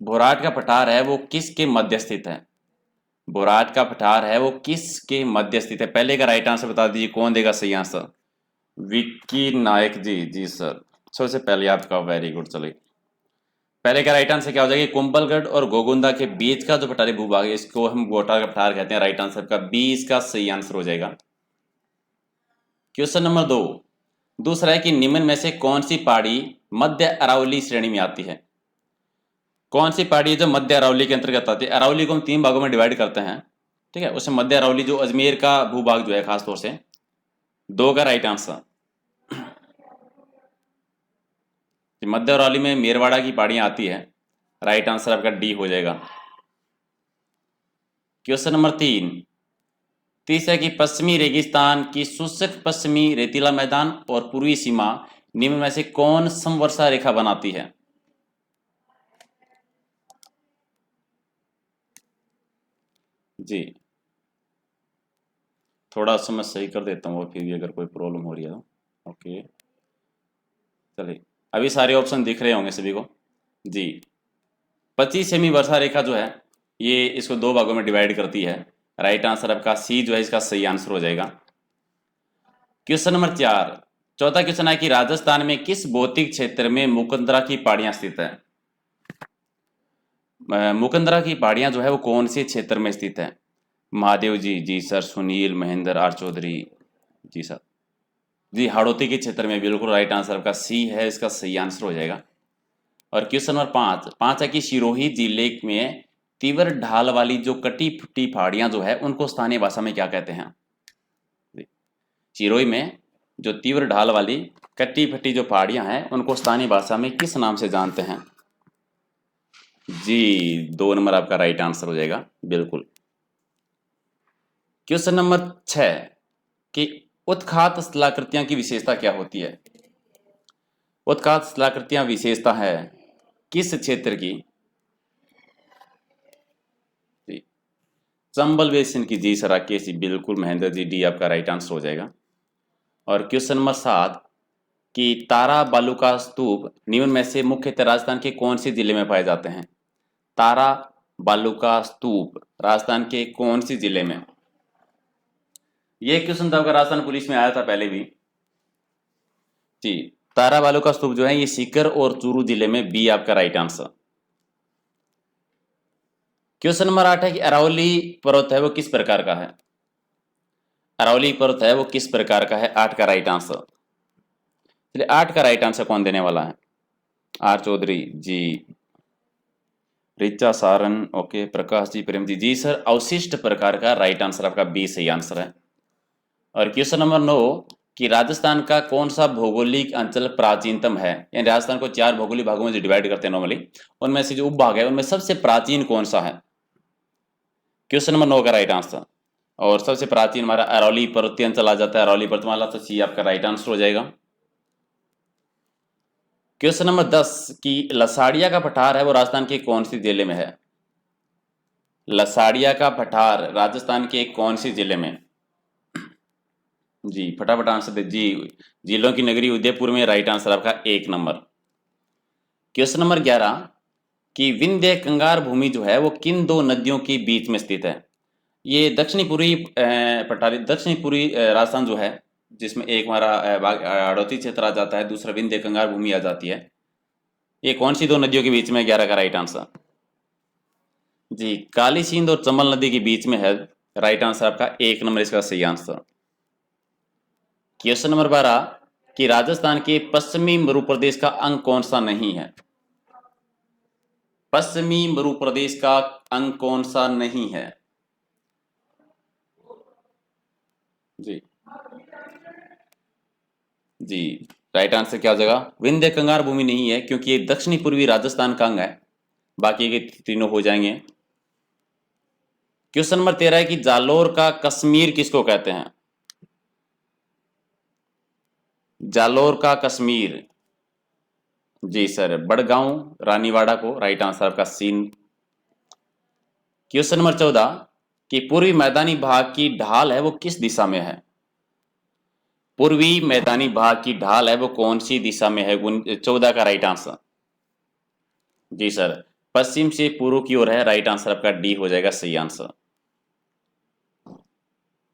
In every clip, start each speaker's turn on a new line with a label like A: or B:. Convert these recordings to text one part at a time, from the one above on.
A: Borat का पठार है वो किसके मध्य स्थित है? बोराट का पठार है वो किसके मध्य स्थित है? पहले का राइट आंसर बता दीजिए, कौन देगा सही आंसर? विक्की नायक जी, जी सर, सबसे पहले आपका वेरी गुड। चलिए, पहले का राइट आंसर क्या हो जाएगा? कुंभलगढ़ और गोगुंदा के बीच का जो पठारी भूभाग है इसको हम बोराट का पठार कहते हैं। राइट आंसर का बी इसका सही आंसर हो जाएगा। क्वेश्चन नंबर 2, दूसरा है कि निम्न में से कौन सी पहाड़ी मध्य अरावली श्रेणी में आती है? कौन सी पहाड़ी है जो मध्य अरावली के अंतर्गत आती है? अरावली को हम 3 भागों में डिवाइड करते हैं, ठीक है। उसमें मध्य अरावली जो अजमेर का भूभाग जो है खास तौर से, 2 का राइट आंसर। मध्य अरावली में मेरवाड़ा की पहाड़ियां आती है, राइट आंसर आपका डी हो जाएगा। क्वेश्चन नंबर 3, तीसरा कि पश्चिमी रेगिस्तान की शुष्क पश्चिमी रेतीला मैदान और पूर्वी सीमा निम्न में से कौन समवर्षा रेखा बनाती है? जी, थोड़ा सा मैं सही कर देता हूँ, फिर भी अगर कोई प्रॉब्लम हो रही है तो। ओके, चलिए, अभी सारे ऑप्शन दिख रहे होंगे सभी को। जी, 25 सेमी वर्षा रेखा जो है ये इसको 2 भागों में डिवाइड करती है। राइट आंसर आपका सी जो है इसका सही आंसर हो जाएगा। क्वेश्चन नंबर 4, चौथा क्वेश्चन है कि राजस्थान में किस भौतिक क्षेत्र में मुकंदरा की पहाड़ियां स्थित है? मुकंदरा की पहाड़ियां जो है वो कौन से क्षेत्र में स्थित है? महादेव जी, जी सर, सुनील, महेंद्र, आर चौधरी, जी सर, जी हाड़ौती के क्षेत्र में, बिल्कुल राइट आंसर आपका सी है, इसका सही आंसर हो जाएगा। और क्वेश्चन नंबर 5 है कि सिरोही जिले में तीव्र ढाल वाली जो कटी फटी पहाड़ियां जो है उनको स्थानीय भाषा में क्या कहते हैं? सिरोही में जो तीव्र ढाल वाली कटी फटी जो पहाड़ियां हैं उनको स्थानीय भाषा में किस नाम से जानते हैं? जी, 2 नंबर आपका राइट आंसर हो जाएगा, बिल्कुल। क्वेश्चन नंबर 6 कि उत्खात स्थलाकृतियां की विशेषता क्या होती है? उत्खात स्थलाकृतियां विशेषता है किस क्षेत्र की? जी, चंबल बेसिन की, जी सर, राकेश जी, बिल्कुल महेंद्र जी, डी आपका राइट आंसर हो जाएगा। और क्वेश्चन नंबर 7 कि तारा बालू का स्तूप निम्न में से मुख्यतः राजस्थान के कौन से जिले में पाए जाते हैं? तारा बालू का स्तूप राजस्थान के कौन से जिले में? ये क्वेश्चन तो आपका राजस्थान पुलिस में आया था पहले भी। जी, तारा बालू का स्तूप जो है ये सीकर और चूरू जिले में, बी आपका राइट आंसर। क्वेश्चन नंबर 8 है कि अरावली पर्वत है वो किस प्रकार का है? अरावली पर्वत है वो किस प्रकार का है? 8 का राइट आंसर। चलिए, 8 का राइट आंसर कौन देने वाला है? आर चौधरी जी, रिचा सारन, ओके, प्रकाश जी, प्रेम जी, जी सर, अवशिष्ट प्रकार का, राइट आंसर आपका बी सही आंसर है। और क्वेश्चन नंबर 9 कि राजस्थान का कौन सा भौगोलिक अंचल प्राचीनतम है? यानी राजस्थान को 4 भौगोलिक भागों में जो डिवाइड करते हैं नॉर्मली, उनमें से जो उपभाग है उनमें सबसे प्राचीन कौन सा है? क्वेश्चन नंबर 9 का राइट आंसर। और सबसे प्राचीन हमारा अरौली पर्वतीय अंचल आ जाता है, अरौली पर्वतमाला, तो सी आपका राइट आंसर हो जाएगा। क्वेश्चन नंबर 10 कि लसाड़िया का पठार है वो राजस्थान के कौन सी जिले में है? लसाड़िया का पठार राजस्थान के कौन सी जिले में? जी, फटाफट आंसर दे जी। जिलों की नगरी उदयपुर में, राइट आंसर आपका 1 नंबर। क्वेश्चन नंबर 11 कि विंध्य कंगार भूमि जो है वो किन 2 नदियों के बीच में स्थित है? ये दक्षिणी पूर्वी पठारी, दक्षिणी पूर्वी राजस्थान जो है, जिसमें एक हमारा हाड़ौती क्षेत्र आ जाता है, दूसरा विंध्य कंगार भूमि आ जाती है, ये कौन सी 2 नदियों के बीच में? 11 का राइट आंसर। जी, काली सिंध और चंबल नदी के बीच में है, राइट आंसर आपका 1 नंबर इसका सही आंसर। क्वेश्चन नंबर 12 कि राजस्थान के पश्चिमी मरु प्रदेश का अंग कौन सा नहीं है? पश्चिमी मरु प्रदेश का अंग कौन सा नहीं है? जी, जी, राइट आंसर क्या हो जाएगा? विंध्य कंगार भूमि नहीं है, क्योंकि ये दक्षिणी पूर्वी राजस्थान का अंग है, बाकी के तीनों हो जाएंगे। क्वेश्चन नंबर 13 है कि जालोर का कश्मीर किसको कहते हैं? जालोर का कश्मीर, जी सर, बड़गांव, रानीवाड़ा को, राइट आंसर आपका सीन। क्वेश्चन नंबर 14 कि पूर्वी मैदानी भाग की ढाल है वो किस दिशा में है? पूर्वी मैदानी भाग की ढाल है वो कौन सी दिशा में है? 14 का राइट आंसर। जी सर, पश्चिम से पूर्व की ओर है। राइट आंसर आपका डी हो जाएगा सही आंसर।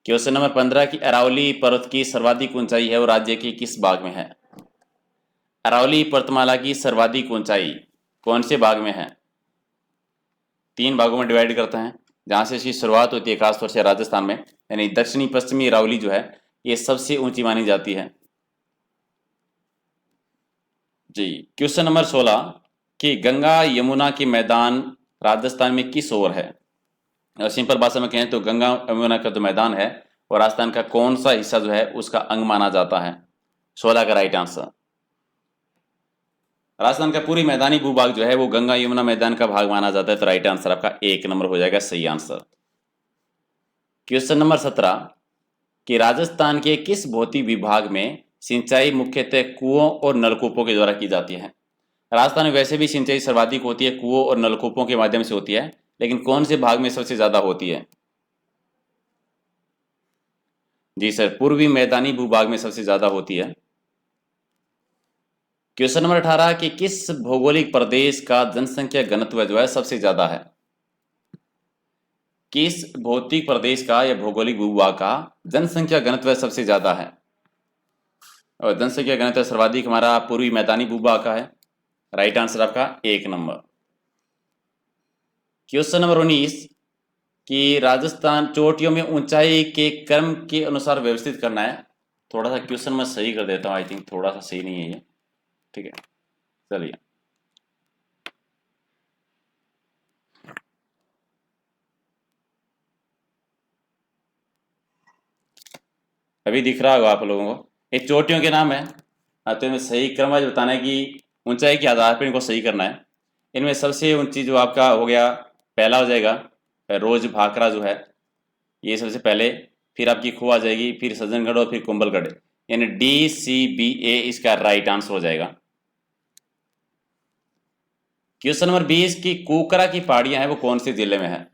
A: क्वेश्चन नंबर 15 की अरावली पर्वत की सर्वाधिक ऊंचाई है और राज्य के किस भाग में है? अरावली पर्वतमाला की सर्वाधिक ऊंचाई कौन से भाग में है? 3 भागों में डिवाइड करते हैं, जहां से इसकी शुरुआत होती है खासतौर से राजस्थान में, यानी दक्षिणी पश्चिमी अरावली जो है ये सबसे ऊंची मानी जाती है जी। क्वेश्चन नंबर 16 कि गंगा यमुना के मैदान राजस्थान में किस ओर है? और सिंपल भाषा में कहें तो गंगा यमुना का जो मैदान है और राजस्थान का कौन सा हिस्सा जो है उसका अंग माना जाता है? 16 का राइट आंसर। राजस्थान का पूरी मैदानी भूभाग जो है वो गंगा यमुना मैदान का भाग माना जाता है, तो राइट आंसर आपका 1 नंबर हो जाएगा सही आंसर। क्वेश्चन नंबर 17 कि राजस्थान के किस भौतिक विभाग में सिंचाई मुख्यतः कुओं और नलकूपों के द्वारा की जाती है? राजस्थान में वैसे भी सिंचाई सर्वाधिक होती है कुओं और नलकूपों के माध्यम से होती है, लेकिन कौन से भाग में सबसे ज्यादा होती है? जी सर, पूर्वी मैदानी भूभाग में सबसे ज्यादा होती है। क्वेश्चन नंबर 18 कि किस भौगोलिक प्रदेश का जनसंख्या घनत्व जो है सबसे ज्यादा है? किस भौतिक प्रदेश का या भौगोलिक भूभाग का जनसंख्या घनत्व सबसे ज्यादा है? और जनसंख्या घनत्व सर्वाधिक हमारा पूर्वी मैदानी भूभाग का है। राइट आंसर आपका 1 नंबर। क्वेश्चन नंबर 19 कि राजस्थान चोटियों में ऊंचाई के क्रम के अनुसार व्यवस्थित करना है। थोड़ा सा क्वेश्चन मैं सही कर देता हूँ, आई थिंक थोड़ा सा सही नहीं है ये, ठीक है चलिए। अभी दिख रहा होगा आप लोगों को, ये चोटियों के नाम है। तो इनमें सही क्रम वाइज बताना है कि ऊंचाई के आधार पर इनको सही करना है। इनमें सबसे ऊंची जो आपका हो गया, पहला हो जाएगा रोज भाखड़ा जो है, ये सबसे पहले, फिर आपकी खो आ जाएगी, फिर सज्जनगढ़ और फिर कुंभलगढ़, यानी DCBA इसका राइट आंसर हो जाएगा। क्वेश्चन नंबर 20 की कुकरा की पहाड़ियां हैं वो कौन से जिले में है?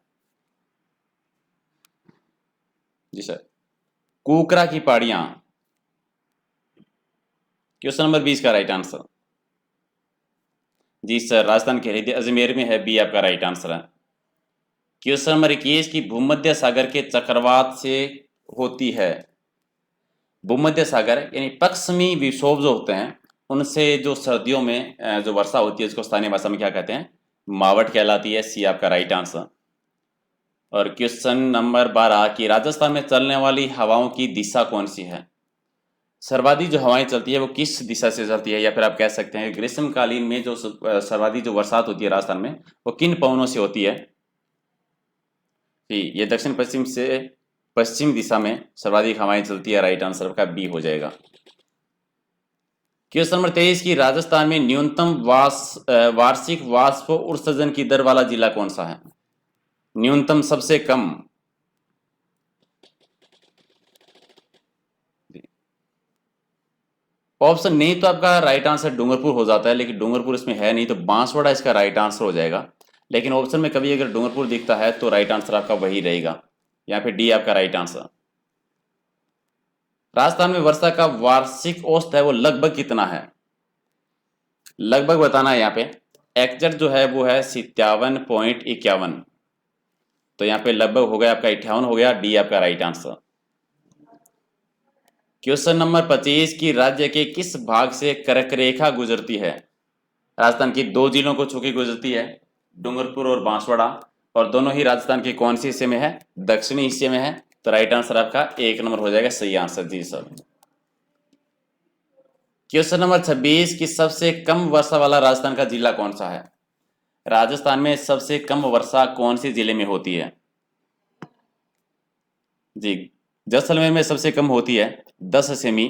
A: जी सर, कुकरा की पहाड़ियां, क्वेश्चन नंबर 20 का राइट आंसर। जी सर, राजस्थान के हृदय अजमेर में है, बी आपका राइट आंसर है। क्वेश्चन नंबर 21 की भूमध्य सागर के चक्रवात से होती है। भूमध्य सागर यानी पश्चिमी विक्षोभ जो होते हैं उनसे जो सर्दियों में जो वर्षा होती है उसको स्थानीय भाषा में क्या कहते हैं? मावट कहलाती है, सी आपका राइट आंसर। और क्वेश्चन नंबर 12 की राजस्थान में चलने वाली हवाओं की दिशा कौन सी है? सर्वाधिक जो हवाएं चलती है वो किस दिशा से चलती है, या फिर आप कह सकते हैं ग्रीष्मकालीन में जो सर्वाधिक जो बरसात होती है राजस्थान में वो किन पवनों से होती है? ये दक्षिण पश्चिम से पश्चिम दिशा में सर्वाधिक हवाएं चलती है, राइट आंसर का बी हो जाएगा। क्वेश्चन नंबर 23 की राजस्थान में न्यूनतम वार्षिक वाष्प उत्सर्जन की दर वाला जिला कौन सा है? न्यूनतम सबसे कम, ऑप्शन नहीं तो आपका राइट आंसर डूंगरपुर हो जाता है, लेकिन डूंगरपुर इसमें है नहीं, तो बांसवाड़ा इसका राइट आंसर हो जाएगा। लेकिन ऑप्शन में कभी अगर डूंगरपुर दिखता है तो राइट आंसर आपका वही रहेगा, यहाँ पे डी आपका राइट आंसर। राजस्थान में वर्षा का वार्षिक औसत है वो लगभग कितना है? लगभग बताना है यहाँ पे, एग्जैक्ट जो है वो है 57.51, तो यहाँ पे लगभग हो गया आपका 58 हो गया, डी आपका राइट आंसर। क्वेश्चन नंबर 25 की राज्य के किस भाग से कर्क रेखा गुजरती है? राजस्थान की 2 जिलों को छूके गुजरती है, डूंगरपुर और बांसवाड़ा, और दोनों ही राजस्थान के कौन से हिस्से में है? दक्षिणी हिस्से में है, तो राइट आंसर आपका 1 नंबर हो जाएगा सही आंसर। जी सर। क्वेश्चन नंबर 26 की सबसे कम वर्षा वाला राजस्थान का जिला कौन सा है? राजस्थान में सबसे कम वर्षा कौन से जिले में होती है? जी, जैसलमेर में सबसे कम होती है 10 सेमी।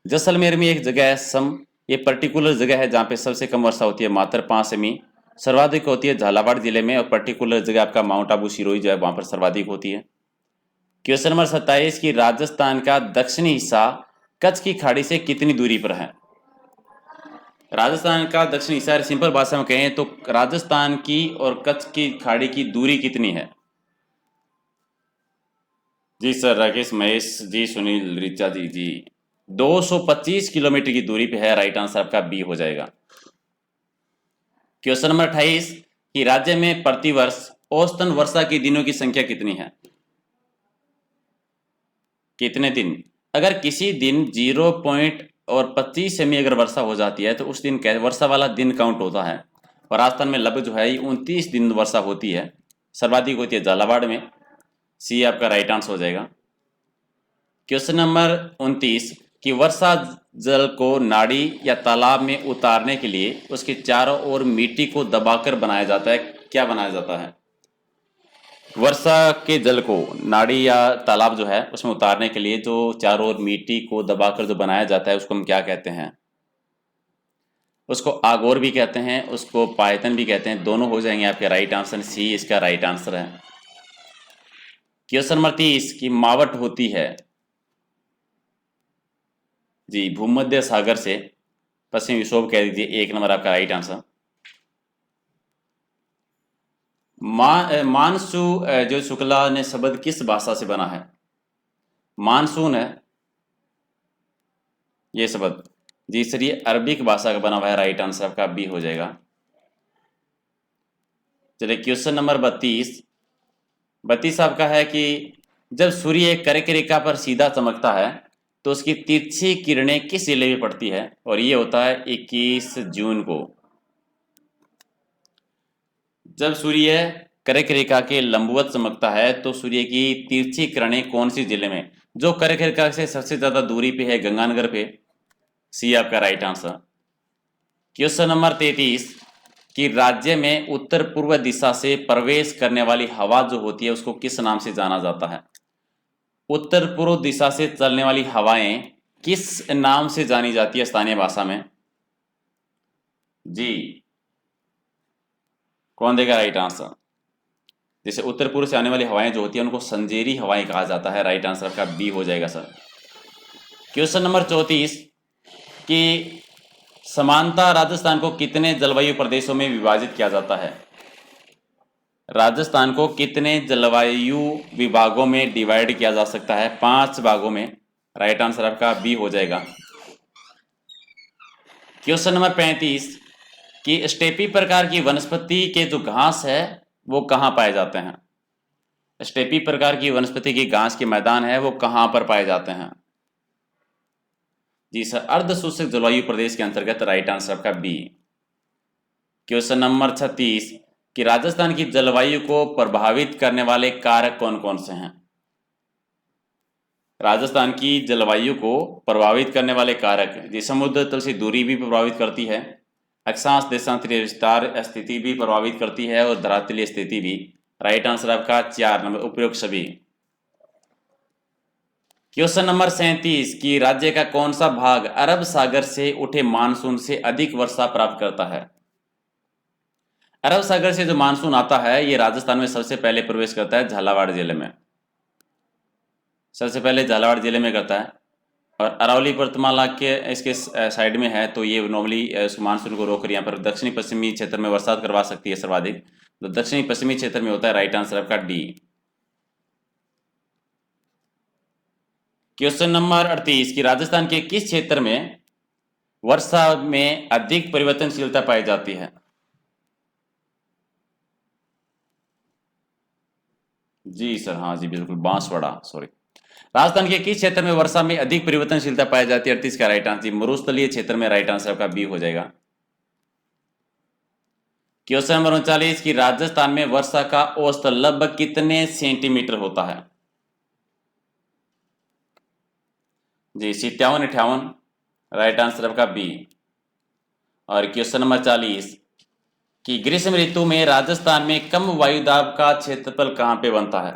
A: जैसलमेर में एक जगह है सम, ये पर्टिकुलर जगह है जहाँ पे सबसे कम वर्षा होती है मात्र 5 सेमी। सर्वाधिक होती है झालावाड़ जिले में, और पर्टिकुलर जगह आपका माउंट आबू सिरोही जो है वहां पर सर्वाधिक होती है। क्वेश्चन नंबर 27 की राजस्थान का दक्षिणी हिस्सा कच्छ की खाड़ी से कितनी दूरी पर है? राजस्थान का दक्षिणी हिस्सा, सिंपल भाषा में कहें तो राजस्थान की और कच्छ की खाड़ी की दूरी कितनी है? जी सर, राकेश महेश जी, सुनील रिचा जी 225 किलोमीटर की दूरी पे है, राइट आंसर आपका बी हो जाएगा। क्वेश्चन नंबर 28 कि राज्य में प्रतिवर्ष औसतन वर्षा के दिनों की संख्या कितनी है? कितने दिन? अगर किसी दिन 0.25 सेमी अगर वर्षा हो जाती है तो उस दिन वर्षा वाला दिन काउंट होता है। और राजस्थान में लगभग जो है 29 दिन वर्षा होती है, सर्वाधिक होती है झालावाड़ में। सी आपका राइट आंसर हो जाएगा। क्वेश्चन नंबर 29 कि वर्षा जल को नाड़ी या तालाब में उतारने के लिए उसके चारों ओर मिट्टी को दबाकर बनाया जाता है, क्या बनाया जाता है? वर्षा के जल को नाड़ी या तालाब जो है उसमें उतारने के लिए जो चारों ओर मिट्टी को दबाकर जो बनाया जाता है उसको हम क्या कहते हैं? उसको आगोर भी कहते हैं, उसको पायतन भी कहते हैं। दोनों हो जाएंगे आपके राइट आंसर। सी इसका राइट आंसर है। क्वेश्चन नंबर 30 की मावट होती है जी भूमध्य सागर से पश्चिमी विक्षोभ कह दीजिए। 1 नंबर आपका राइट आंसर। मानसू जो शुक्ला ने शब्द किस भाषा से बना है? मानसून है ये शब्द जी सर, ये अरबिक भाषा का बना हुआ है। राइट आंसर आपका बी हो जाएगा। चलिए क्वेश्चन नंबर 32 आपका है कि जब सूर्य कर्क रेखा पर सीधा चमकता है तो उसकी तिरछी किरणें किस जिले में पड़ती है? और ये होता है 21 जून को। जब सूर्य कर्क रेखा के लंबवत चमकता है तो सूर्य की तिरछी किरणें कौन सी जिले में? जो कर्क रेखा से सबसे ज्यादा दूरी पे है, गंगानगर पे। सी आपका राइट आंसर। क्वेश्चन नंबर 33 कि राज्य में उत्तर पूर्व दिशा से प्रवेश करने वाली हवा जो होती है उसको किस नाम से जाना जाता है? उत्तर पूर्व दिशा से चलने वाली हवाएं किस नाम से जानी जाती है स्थानीय भाषा में? जी कौन देगा राइट आंसर? जैसे उत्तर पूर्व से आने वाली हवाएं जो होती है उनको संजेरी हवाएं कहा जाता है। राइट आंसर का बी हो जाएगा सर। क्वेश्चन नंबर 34 कि समानता राजस्थान को कितने जलवायु प्रदेशों में विभाजित किया जाता है? राजस्थान को कितने जलवायु विभागों में डिवाइड किया जा सकता है? 5 भागों में। राइट आंसर आपका बी हो जाएगा। क्वेश्चन नंबर 35 कि स्टेपी प्रकार की वनस्पति के जो घास है वो कहाँ पाए जाते हैं? स्टेपी प्रकार की वनस्पति की घास के मैदान है वो कहाँ पर पाए जाते हैं? जी सर, अर्ध शुष्क जलवायु प्रदेश के अंतर्गत। राइट आंसर आपका बी। क्वेश्चन नंबर 36 कि राजस्थान की जलवायु को प्रभावित करने वाले कारक कौन कौन से हैं? राजस्थान की जलवायु को प्रभावित करने वाले कारक जी समुद्र तल से दूरी भी प्रभावित करती है, अक्षांश देशांतरीय विस्तार स्थिति भी प्रभावित करती है और धरातलीय स्थिति भी। राइट आंसर आपका 4 नंबर उपयुक्त सभी। क्वेश्चन नंबर 37 कि राज्य का कौन सा भाग अरब सागर से उठे मानसून से अधिक वर्षा प्राप्त करता है? अरब सागर से जो मानसून आता है ये राजस्थान में सबसे पहले प्रवेश करता है झालावाड़ जिले में। सबसे पहले झालावाड़ जिले में करता है और अरावली पर्वतमाला के इसके साइड में है तो ये नॉर्मली उस मानसून को रोककर यहाँ पर दक्षिणी पश्चिमी क्षेत्र में बरसात करवा सकती है सर्वाधिक। तो दक्षिणी पश्चिमी क्षेत्र में होता है। राइट आंसर आपका डी। क्वेश्चन नंबर 38 कि राजस्थान के किस क्षेत्र में वर्षा में अधिक परिवर्तनशीलता पाई जाती है? जी सर, हाँ जी बिल्कुल, बांसवाड़ा। सॉरी, राजस्थान के किस क्षेत्र में वर्षा में अधिक परिवर्तनशीलता पाई जाती है? 38 का राइट आंसर मरुस्थलीय क्षेत्र में। राइट आंसर आपका बी हो जाएगा। क्वेश्चन नंबर 39 कि राजस्थान में वर्षा का औसत लगभग कितने सेंटीमीटर होता है? जी 57-58। राइट आंसर आपका बी। और क्वेश्चन नंबर 40 कि ग्रीष्म ऋतु में राजस्थान में कम वायुदाब का क्षेत्रफल कहां पे बनता है?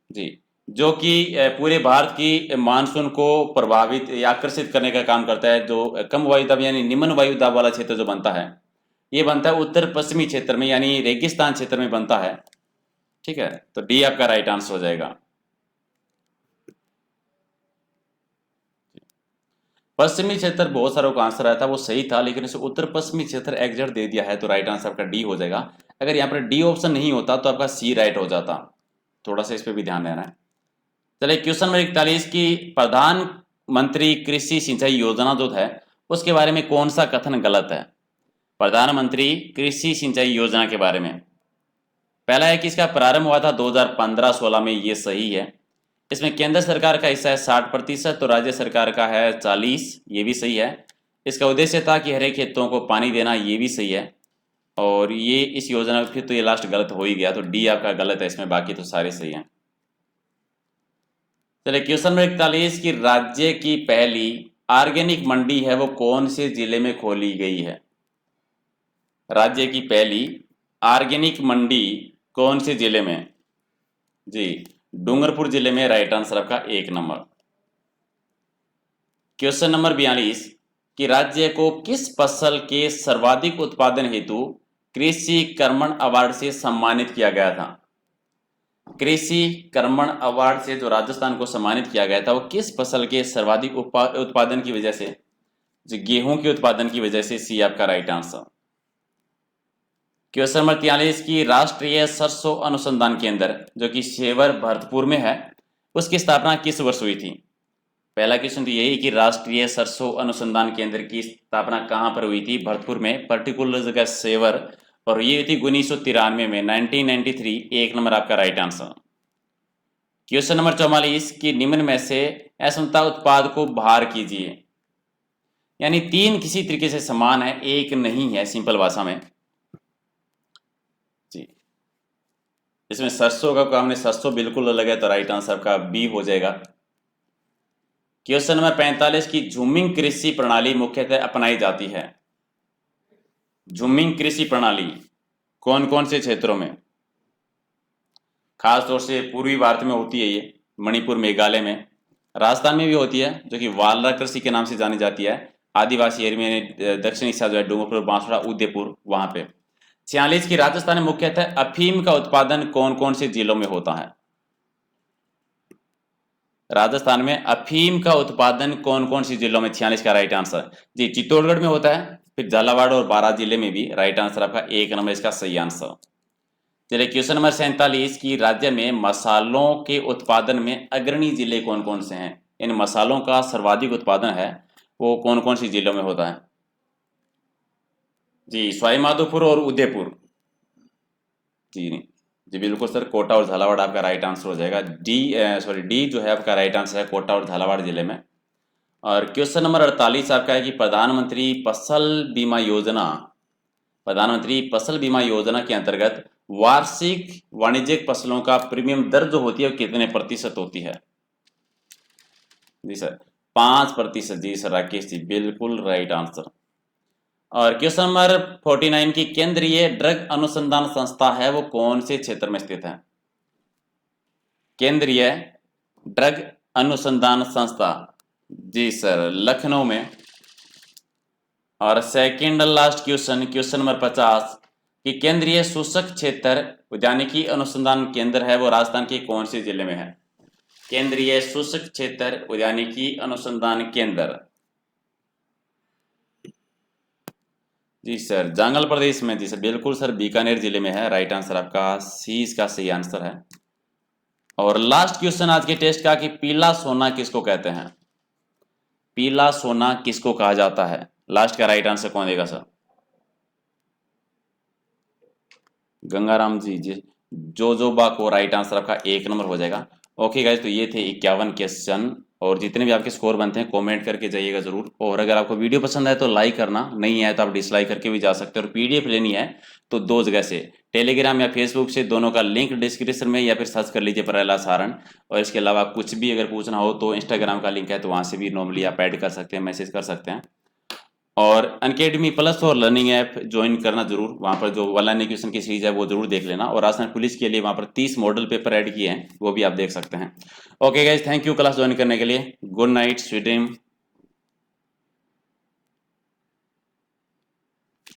A: जी जो कि पूरे भारत की मानसून को प्रभावित या आकर्षित करने का काम करता है। जो कम वायुदाब यानी निम्न वायुदाब वाला क्षेत्र जो बनता है ये बनता है उत्तर पश्चिमी क्षेत्र में यानी रेगिस्तान क्षेत्र में बनता है। ठीक है, तो डी आपका राइट आंसर हो जाएगा। पश्चिमी क्षेत्र बहुत सारों का आंसर आया था वो सही था, लेकिन इसे उत्तर पश्चिमी क्षेत्र एग्जैक्ट दे दिया है तो राइट आंसर आपका डी हो जाएगा। अगर यहाँ पर डी ऑप्शन नहीं होता तो आपका सी राइट हो जाता। थोड़ा सा इस पर भी ध्यान देना है। चलिए क्वेश्चन नंबर 41 की प्रधानमंत्री कृषि सिंचाई योजना जो है उसके बारे में कौन सा कथन गलत है? प्रधानमंत्री कृषि सिंचाई योजना के बारे में। पहला है कि इसका प्रारंभ हुआ था 2015-16 में, ये सही है। इसमें केंद्र सरकार का हिस्सा है 60%, तो राज्य सरकार का है 40, ये भी सही है। इसका उद्देश्य था कि हरे खेतों को पानी देना, ये भी सही है। और ये इस योजना में फिर तो ये लास्ट गलत हो ही गया, तो डी आपका गलत है इसमें, बाकी तो सारे सही हैं। चलिए क्वेश्चन नंबर 41 की राज्य की पहली ऑर्गेनिक मंडी है वो कौन से जिले में खोली गई है? राज्य की पहली ऑर्गेनिक मंडी कौन से जिले में? जी, डूंगरपुर जिले में राइट आंसर आपका 1 नंबर। क्वेश्चन नंबर 42 कि राज्य को किस फसल के सर्वाधिक उत्पादन हेतु कृषि कर्मण अवार्ड से सम्मानित किया गया था? कृषि कर्मण अवार्ड से जो राजस्थान को सम्मानित किया गया था वो किस फसल के सर्वाधिक उत्पादन की वजह से? जो गेहूं के उत्पादन की वजह से, सी आपका राइट आंसर। क्वेश्चन नंबर 43 की राष्ट्रीय सरसों अनुसंधान केंद्र जो कि सेवर भरतपुर में है, उसकी स्थापना किस वर्ष हुई थी? पहला क्वेश्चन तो यही कि राष्ट्रीय सरसों अनुसंधान केंद्र की स्थापना कहां पर हुई थी? भरतपुर में, पर्टिकुलर जगह सेवर, और ये हुई थी 1993 में, 1993। 1 नंबर आपका राइट आंसर। क्वेश्चन नंबर 44 की निम्न में से असमता उत्पाद को बाहर कीजिए। यानी 3 किसी तरीके से समान है, एक नहीं है, सिंपल भाषा में जी। इसमें सरसों का काम नहीं, सरसों बिल्कुल अलग है, तो राइट आंसर का बी हो जाएगा। क्वेश्चन नंबर 45 की झूमिंग कृषि प्रणाली मुख्यतः अपनाई जाती है। झूमिंग कृषि प्रणाली कौन कौन से क्षेत्रों में? खास तौर से पूर्वी भारत में होती है ये, मणिपुर, मेघालय में, राजस्थान में भी होती है जो कि वालरा कृषि के नाम से जानी जाती है। आदिवासी एरिया में दक्षिणी हिस्सा जो है डूंगरपुर, बांसवाड़ा, उदयपुर, वहां पे। 46 की राजस्थान में मुख्यतः अफीम का उत्पादन कौन कौन से जिलों में होता है? राजस्थान में अफीम का उत्पादन कौन कौन सी जिलों में? 46 का राइट आंसर जी, चित्तौड़गढ़ में होता है, फिर झालावाड़ और बारां जिले में भी। राइट आंसर आपका 1 नंबर इसका सही आंसर। चलिए क्वेश्चन नंबर 47 की राज्य में मसालों के उत्पादन में अग्रणी जिले कौन कौन से हैं? इन मसालों का सर्वाधिक उत्पादन है वो कौन कौन सी जिलों में होता है? जी, सवाईमाधोपुर और उदयपुर। जी नहीं जी, बिल्कुल सर, कोटा और झालावाड़ आपका राइट आंसर हो जाएगा। डी जो है आपका राइट आंसर है, कोटा और झालावाड़ जिले में। और क्वेश्चन नंबर 48 आपका है कि प्रधानमंत्री फसल बीमा योजना, प्रधानमंत्री फसल बीमा योजना के अंतर्गत वार्षिक वाणिज्यिक फसलों का प्रीमियम दर जो होती है वो कितने प्रतिशत होती है? जी सर, 5%। जी सर, राकेश जी बिल्कुल राइट आंसर। और क्वेश्चन नंबर 49 की केंद्रीय ड्रग अनुसंधान संस्था है वो कौन से क्षेत्र में स्थित है? केंद्रीय ड्रग अनुसंधान संस्था, जी सर, लखनऊ में। और second last question, question number 50 कि केंद्रीय सूचक क्षेत्र उद्यानिकी अनुसंधान केंद्र है वो राजस्थान के कौन से जिले में है? केंद्रीय सूचक क्षेत्र उद्यानिकी अनुसंधान केंद्र, जी सर, जंगल प्रदेश में। जी सर, बिल्कुल सर, बीकानेर जिले में है। राइट आंसर आपका सी इसका सही आंसर है। और लास्ट क्वेश्चन आज के टेस्ट का कि पीला सोना किसको कहते हैं? पीला सोना किसको कहा जाता है? लास्ट का राइट आंसर कौन देगा सर? गंगाराम जी, जी जोजोबा को राइट आंसर आपका 1 नंबर हो जाएगा। ओके गाइज, तो ये थे 51 क्वेश्चन, और जितने भी आपके स्कोर बनते हैं कमेंट करके जाइएगा जरूर। और अगर आपको वीडियो पसंद आए तो लाइक करना, नहीं आए तो आप डिसलाइक करके भी जा सकते हैं। और पीडीएफ लेनी है तो 2 जगह से, टेलीग्राम या फेसबुक से, दोनों का लिंक डिस्क्रिप्शन में, या फिर सर्च कर लीजिए प्रहलाद सारण। और इसके अलावा कुछ भी अगर पूछना हो तो इंस्टाग्राम का लिंक है, तो वहाँ से भी नॉर्मली आप ऐड कर सकते हैं, मैसेज कर सकते हैं। और अनकेडमी प्लस और लर्निंग ऐप ज्वाइन करना जरूर, वहाँ पर जो ऑनलाइन एजुकेशन की सीरीज है वो जरूर देख लेना। और राजस्थान पुलिस के लिए वहाँ पर 30 मॉडल पेपर ऐड किए हैं, वो भी आप देख सकते हैं। Okay guys, thank you class join करने के लिए। Good night, sweet dream.